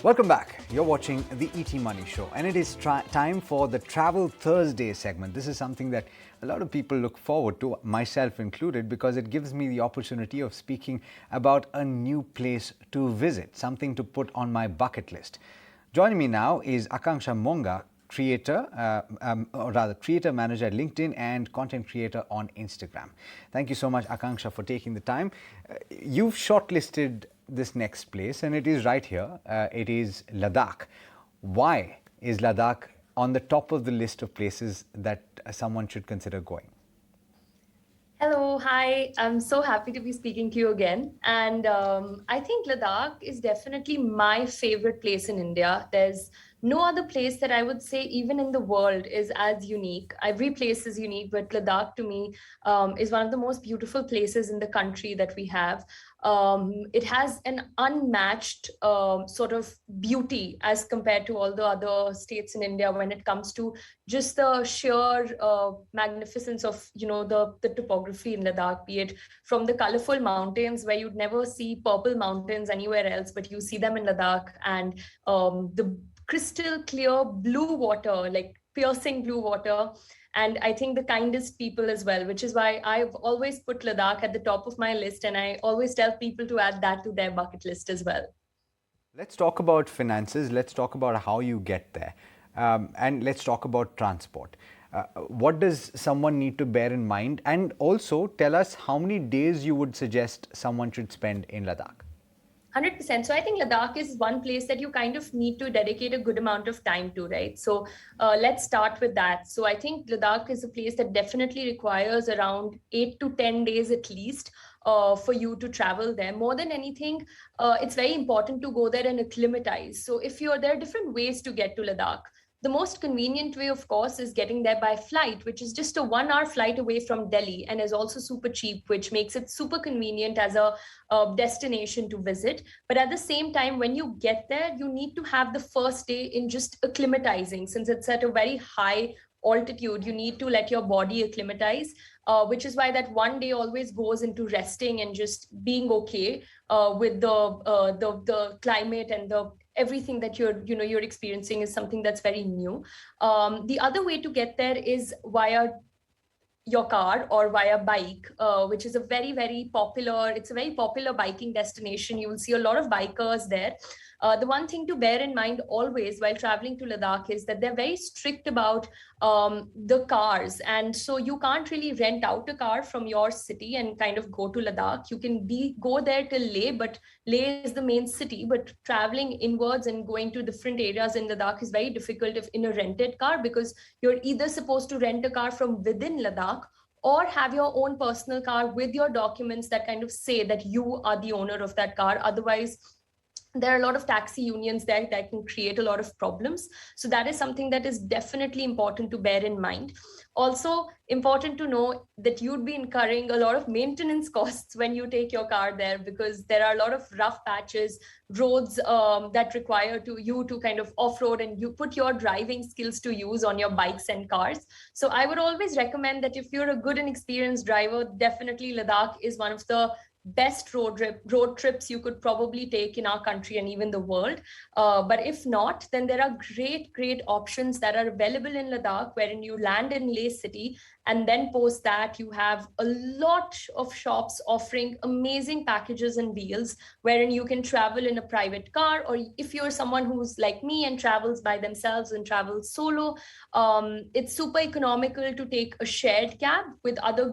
Welcome back. You're watching the ET Money Show, and it is time for the Travel Thursday segment. This is something that a lot of people look forward to, myself included, because it gives me the opportunity of speaking about a new place to visit, something to put on my bucket list. Joining me now is Akanksha Monga, creator manager at LinkedIn and content creator on Instagram. Thank you so much, Akanksha, for taking the time. You've shortlisted this next place, and it is right here. It is Ladakh. Why is Ladakh on the top of the list of places that someone should consider going? Hello, hi. I'm so happy to be speaking to you again. And I think Ladakh is definitely my favorite place in India. There's no other place that I would say, even in the world, is as unique. Every place is unique, but Ladakh to me is one of the most beautiful places in the country that we have. It has an unmatched sort of beauty as compared to all the other states in India when it comes to just the sheer magnificence of the topography in Ladakh, be it from the colorful mountains where you'd never see purple mountains anywhere else, but you see them in Ladakh, and the crystal clear blue water, like piercing blue water. And I think the kindest people as well, which is why I've always put Ladakh at the top of my list, and I always tell people to add that to their bucket list as well. Let's talk about finances. Let's talk about how you get there. And let's talk about transport. What does someone need to bear in mind? And also tell us how many days you would suggest someone should spend in Ladakh. 100%. So I think Ladakh is one place that you kind of need to dedicate a good amount of time to, right? So let's start with that. So I think Ladakh is a place that definitely requires around 8 to 10 days at least for you to travel there. More than anything, it's very important to go there and acclimatize. So there are different ways to get to Ladakh. The most convenient way, of course, is getting there by flight, which is just a 1 hour flight away from Delhi and is also super cheap, which makes it super convenient as a destination to visit. But at the same time, when you get there, you need to have the first day in just acclimatizing. Since it's at a very high altitude, you need to let your body acclimatize, which is why that one day always goes into resting and just being okay with the climate and the everything that you're experiencing is something that's very new. The other way to get there is via your car or via bike, which is a very popular biking destination. You will see a lot of bikers there. The one thing to bear in mind always while traveling to Ladakh is that they're very strict about the cars. And so you can't really rent out a car from your city and kind of go to Ladakh. You can go there till Leh, but Leh is the main city. But traveling inwards and going to different areas in Ladakh is very difficult if in a rented car, because you're either supposed to rent a car from within Ladakh or have your own personal car with your documents that kind of say that you are the owner of that car. Otherwise, there are a lot of taxi unions there that can create a lot of problems. So that is something that is definitely important to bear in mind. Also important to know that you'd be incurring a lot of maintenance costs when you take your car there, because there are a lot of rough patches, roads that require you to kind of off-road, and you put your driving skills to use on your bikes and cars. So I would always recommend that if you're a good and experienced driver, definitely Ladakh is one of the best road trips you could probably take in our country and even the world. But if not, then there are great options that are available in Ladakh, wherein you land in Leh city, and then post that you have a lot of shops offering amazing packages and deals, wherein you can travel in a private car, or if you're someone who's like me and travels by themselves and travels solo, it's super economical to take a shared cab with other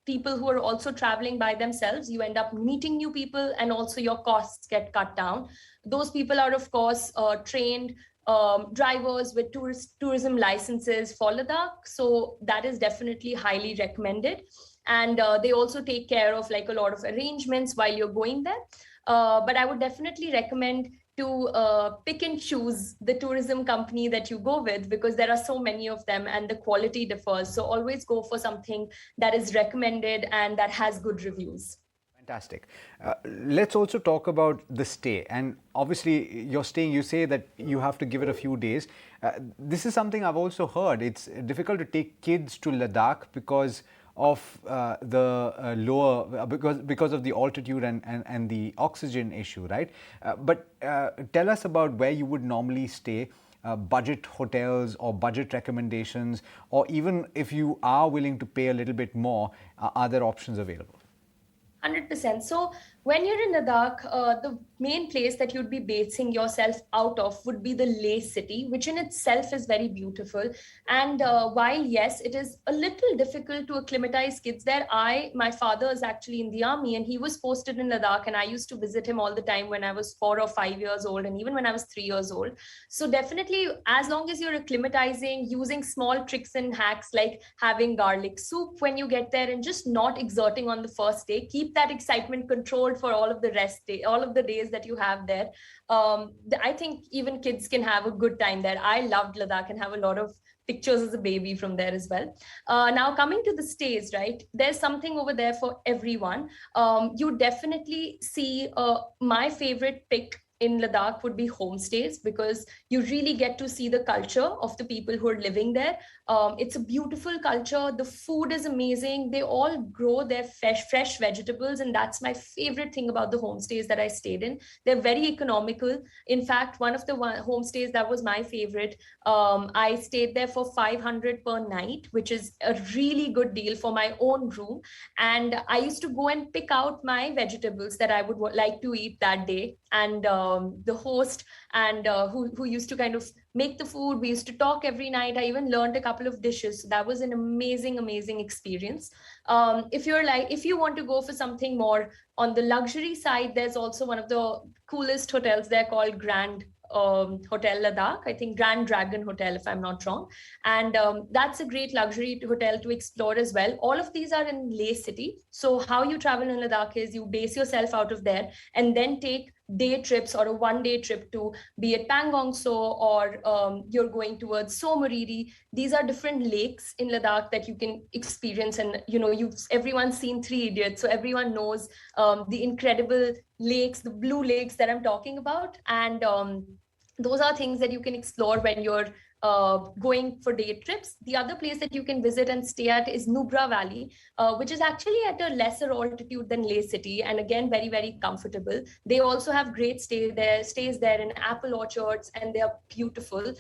people who are also traveling by themselves. You end up meeting new people, and also your costs get cut down. Those people are, of course, trained drivers with tourism licenses for Ladakh. So that is definitely highly recommended. And they also take care of like a lot of arrangements while you're going there. But I would definitely recommend to pick and choose the tourism company that you go with, because there are so many of them and the quality differs. So always go for something that is recommended and that has good reviews. Fantastic. Let's also talk about the stay. And obviously, you're staying, you say that you have to give it a few days. This is something I've also heard. It's difficult to take kids to Ladakh because of the lower because of the altitude and the oxygen issue, right? But tell us about where you would normally stay. Budget hotels or budget recommendations, or even if you are willing to pay a little bit more, are there options available? 100%. So when you're in Ladakh, the main place that you'd be basing yourself out of would be the Leh city, which in itself is very beautiful. And while yes, it is a little difficult to acclimatize kids there. My father is actually in the army, and he was posted in Ladakh, and I used to visit him all the time when I was 4 or 5 years old, and even when I was 3 years old. So definitely, as long as you're acclimatizing, using small tricks and hacks like having garlic soup when you get there, and just not exerting on the first day, keep that excitement controlled for all of the all of the days that you have there. I think even kids can have a good time there. I loved Ladakh and have a lot of pictures as a baby from there as well. Now coming to the stays, right? There's something over there for everyone. You definitely see my favorite pick in Ladakh would be homestays, because you really get to see the culture of the people who are living there. It's a beautiful culture. The food is amazing. They all grow their fresh vegetables, and that's my favorite thing about the homestays that I stayed in. They're very economical. In fact, one of the homestays that was my favorite, I stayed there for 500 per night, which is a really good deal for my own room. And I used to go and pick out my vegetables that I would like to eat that day. And the host and who used to kind of make the food, we used to talk every night. I even learned a couple of dishes. So that was an amazing experience. If you want to go for something more on the luxury side, there's also one of the coolest hotels there called Grand Hotel Ladakh, I think Grand Dragon Hotel, if I'm not wrong. And that's a great luxury hotel to explore as well. All of these are in Leh city. So how you travel in Ladakh is you base yourself out of there and then take day trips or a 1 day trip to be it Pangong So, or you're going towards Somoriri. These are different lakes in Ladakh that you can experience. And everyone's seen Three Idiots, so everyone knows the incredible lakes, the blue lakes that I'm talking about. And those are things that you can explore when you're going for day trips. The other place that you can visit and stay at is Nubra Valley, which is actually at a lesser altitude than Leh city, and again very comfortable. They also have great stays there in apple orchards, and they are beautiful.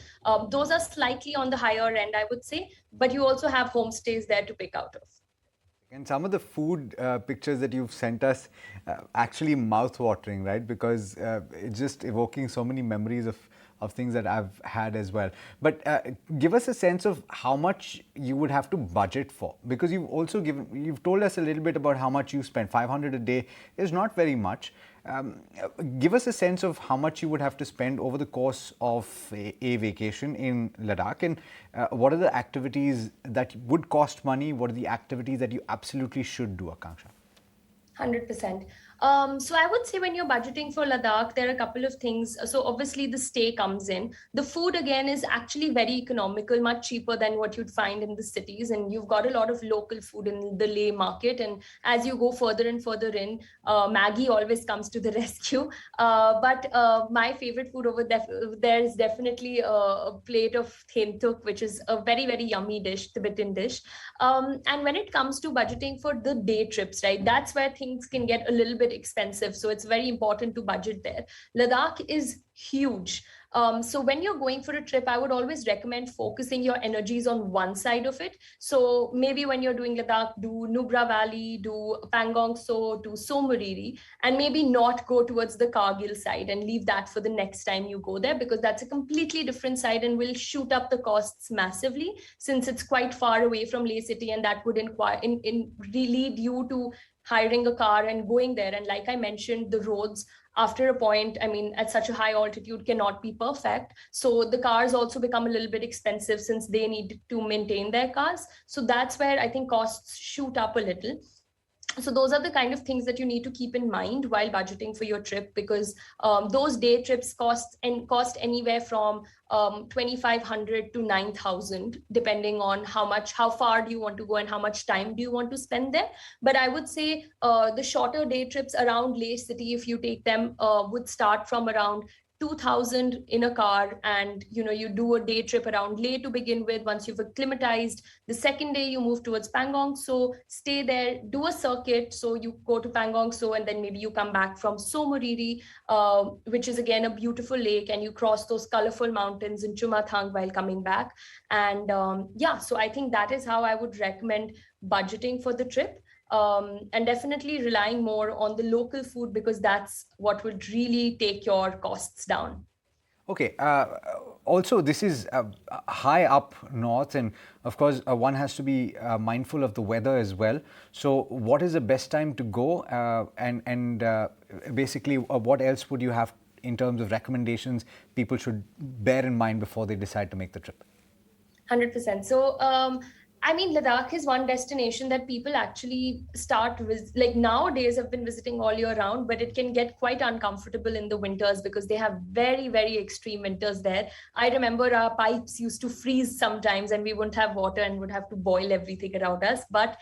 Those are slightly on the higher end, I would say, but you also have homestays there to pick out of. And some of the food pictures that you've sent us actually mouth-watering, right? Because it's just evoking so many memories of things that I've had as well. But give us a sense of how much you would have to budget for, because you've told us a little bit about how much you spend. 500 a day is not very much. Give us a sense of how much you would have to spend over the course of a vacation in Ladakh, and what are the activities that would cost money? What are the activities that you absolutely should do, Akanksha? 100%. So I would say when you're budgeting for Ladakh, there are a couple of things. So obviously the stay comes in. The food again is actually very economical, much cheaper than what you'd find in the cities. And you've got a lot of local food in the Leh market. And as you go further and further in, Maggie always comes to the rescue. But my favorite food over there is definitely a plate of thentuk, which is a very yummy dish, Tibetan dish. And when it comes to budgeting for the day trips, right, that's where things can get a little bit expensive. So it's very important to budget there. Ladakh is huge. So when you're going for a trip, I would always recommend focusing your energies on one side of it. So maybe when you're doing Ladakh, do Nubra Valley, do Pangong So, do Somoriri, and maybe not go towards the Kargil side and leave that for the next time you go there, because that's a completely different side and will shoot up the costs massively, since it's quite far away from Leh city, and that would lead you to hiring a car and going there. And like I mentioned, the roads after a point, I mean, at such a high altitude cannot be perfect. So the cars also become a little bit expensive since they need to maintain their cars. So that's where I think costs shoot up a little. So those are the kind of things that you need to keep in mind while budgeting for your trip, because those day trips cost anywhere from 2,500 to 9,000, depending on how far do you want to go and how much time do you want to spend there. But I would say the shorter day trips around Leh city, if you take them, would start from around 2,000 in a car, and you do a day trip around Leh to begin with. Once you've acclimatized, the second day you move towards Pangong So, stay there, do a circuit. So you go to Pangong So, and then maybe you come back from Somoriri, which is again a beautiful lake, and you cross those colorful mountains in Chumathang while coming back. And yeah, so I think that is how I would recommend budgeting for the trip. And definitely relying more on the local food, because that's what would really take your costs down. Okay. Also, this is high up north, and of course, one has to be mindful of the weather as well. So, what is the best time to go? And basically, what else would you have in terms of recommendations people should bear in mind before they decide to make the trip? 100%. So, I mean, Ladakh is one destination that people actually start with. Like nowadays, have been visiting all year round, but it can get quite uncomfortable in the winters because they have very, very extreme winters there. I remember our pipes used to freeze sometimes, and we wouldn't have water and would have to boil everything around us. But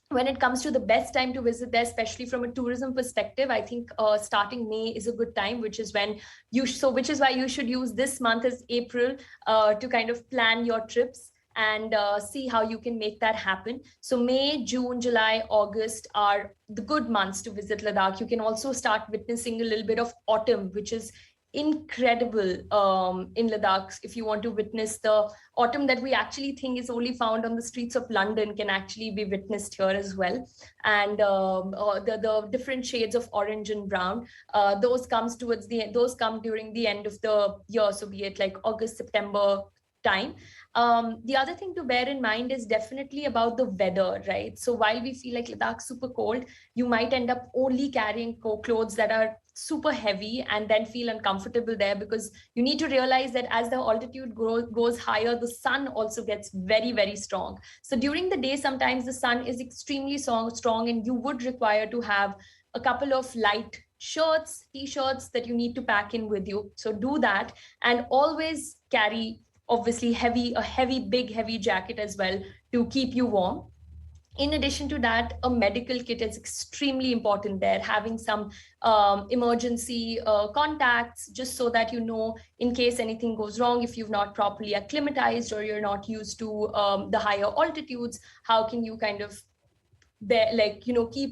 when it comes to the best time to visit there, especially from a tourism perspective, I think starting May is a good time, which is when which is why you should use this month as April to kind of plan your trips and see how you can make that happen. So May, June, July, August are the good months to visit Ladakh. You can also start witnessing a little bit of autumn, which is incredible in Ladakh. If you want to witness the autumn that we actually think is only found on the streets of London, can actually be witnessed here as well. And the different shades of orange and brown, those come during the end of the year. So be it like August, September time. The other thing to bear in mind is definitely about the weather, right? So while we feel like Ladakh's super cold, you might end up only carrying clothes that are super heavy and then feel uncomfortable there, because you need to realize that as the altitude goes higher, the sun also gets very, very strong. So during the day, sometimes the sun is extremely strong, and you would require to have a couple of light shirts, t-shirts that you need to pack in with you. So do that, and always carry obviously big heavy jacket as well to keep you warm. In addition to that, a medical kit is extremely important there, having some emergency contacts, just so that in case anything goes wrong, if you've not properly acclimatized or you're not used to the higher altitudes, how can you kind of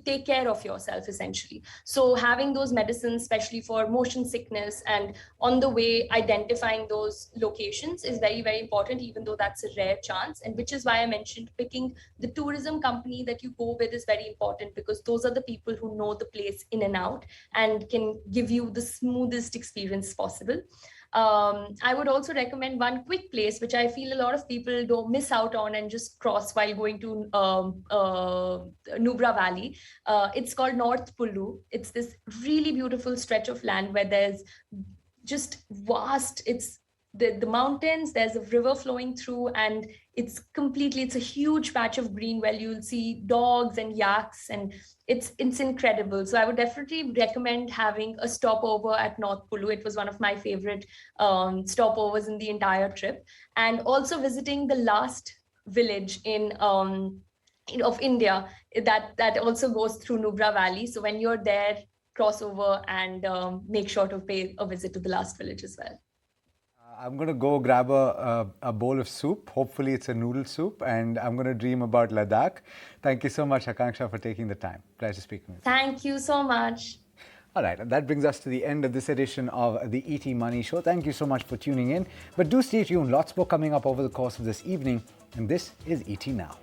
take care of yourself essentially. So having those medicines, especially for motion sickness, and on the way identifying those locations is very, very important, even though that's a rare chance. And which is why I mentioned picking the tourism company that you go with is very important, because those are the people who know the place in and out and can give you the smoothest experience possible. I would also recommend one quick place, which I feel a lot of people don't miss out on and just cross while going to Nubra Valley. It's called North Pulu. It's this really beautiful stretch of land where there's just it's the mountains, there's a river flowing through, and it's a huge patch of green where you'll see dogs and yaks, and it's incredible. So I would definitely recommend having a stopover at North Pulu. It was one of my favorite stopovers in the entire trip. And also visiting the last village of India that also goes through Nubra Valley. So when you're there, cross over and make sure to pay a visit to the last village as well. I'm going to go grab a bowl of soup. Hopefully it's a noodle soup, and I'm going to dream about Ladakh. Thank you so much, Akanksha, for taking the time. Pleasure speaking with you. Thank you so much. All right, and that brings us to the end of this edition of the ET Money Show. Thank you so much for tuning in. But do stay tuned. Lots more coming up over the course of this evening. And this is ET Now.